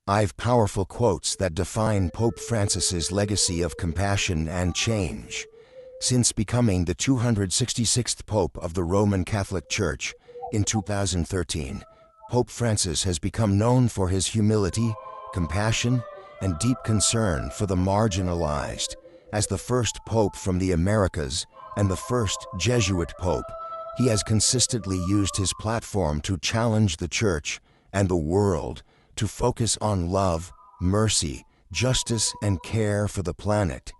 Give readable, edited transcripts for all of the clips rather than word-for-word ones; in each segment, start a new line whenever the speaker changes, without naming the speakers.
5 powerful quotes that define Pope Francis's legacy of compassion and change. Since becoming the 266th Pope of the Roman Catholic Church in 2013, Pope Francis has become known for his humility, compassion, and deep concern for the marginalized. As the first Pope from the Americas and the first Jesuit Pope, he has consistently used his platform to challenge the Church and the world to focus on love, mercy, justice, and care for the planet.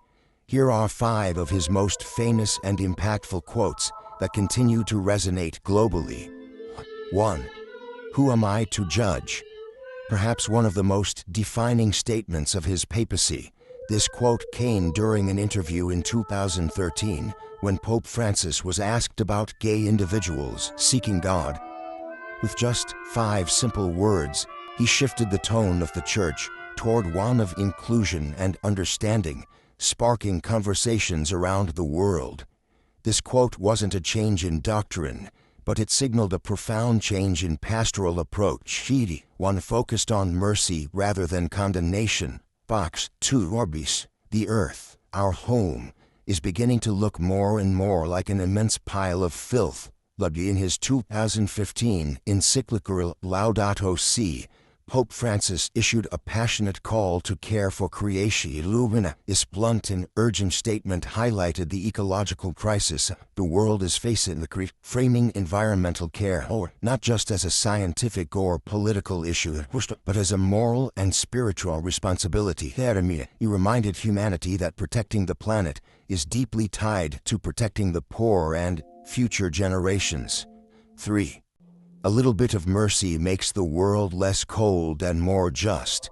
Here are 5 of his most famous and impactful quotes that continue to resonate globally. 1. Who am I to judge? Perhaps one of the most defining statements of his papacy. This quote came during an interview in 2013 when Pope Francis was asked about gay individuals seeking God. With just 5 simple words, he shifted the tone of the Church toward one of inclusion and understanding, sparking conversations around the world. This quote wasn't a change in doctrine, but it signaled a profound change in pastoral approach, one focused on mercy rather than condemnation. Pax tu orbis, the earth, our home, is beginning to look more and more like an immense pile of filth. In his 2015 encyclical Laudato Si, Pope Francis issued a passionate call to care for creation. His blunt and urgent statement highlighted the ecological crisis the world is facing, framing environmental care not just as a scientific or political issue, but as a moral and spiritual responsibility. He reminded humanity that protecting the planet is deeply tied to protecting the poor and future generations. 3. A little bit of mercy makes the world less cold and more just.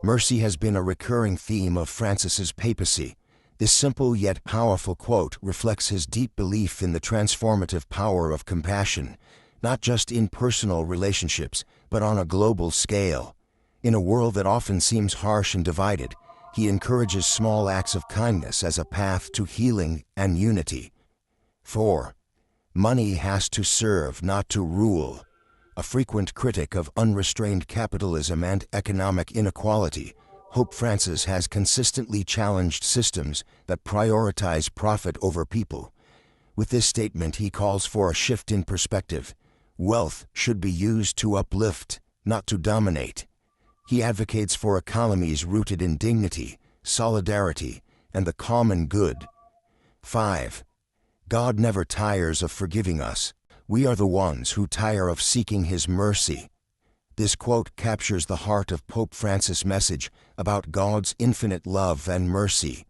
Mercy has been a recurring theme of Francis's papacy. This simple yet powerful quote reflects his deep belief in the transformative power of compassion, not just in personal relationships, but on a global scale. In a world that often seems harsh and divided, he encourages small acts of kindness as a path to healing and unity. 4. Money has to serve, not to rule. A frequent critic of unrestrained capitalism and economic inequality, Pope Francis has consistently challenged systems that prioritize profit over people. With this statement, he calls for a shift in perspective. Wealth should be used to uplift, not to dominate. He advocates for economies rooted in dignity, solidarity, and the common good. 5. God never tires of forgiving us. We are the ones who tire of seeking His mercy. This quote captures the heart of Pope Francis' message about God's infinite love and mercy.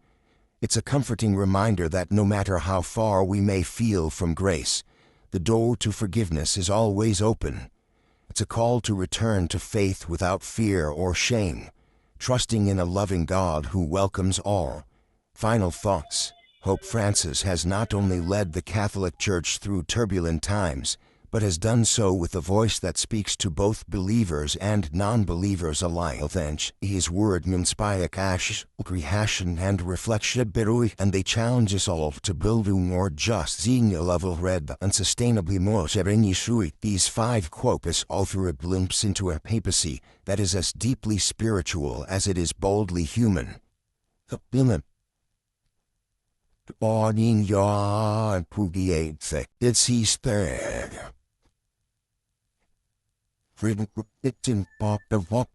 It's a comforting reminder that no matter how far we may feel from grace, the door to forgiveness is always open. It's a call to return to faith without fear or shame, trusting in a loving God who welcomes all. Final thoughts. Pope Francis has not only led the Catholic Church through turbulent times, but has done so with a voice that speaks to both believers and non-believers alike. His word inspires compassion and reflection, and they challenge us all to build a more just, level-read, and sustainably more serene. These 5 quotes offer a glimpse into a papacy that is as deeply spiritual as it is boldly human. Ordning your pugiate, it's his third. Freedom, it's in pop the walk.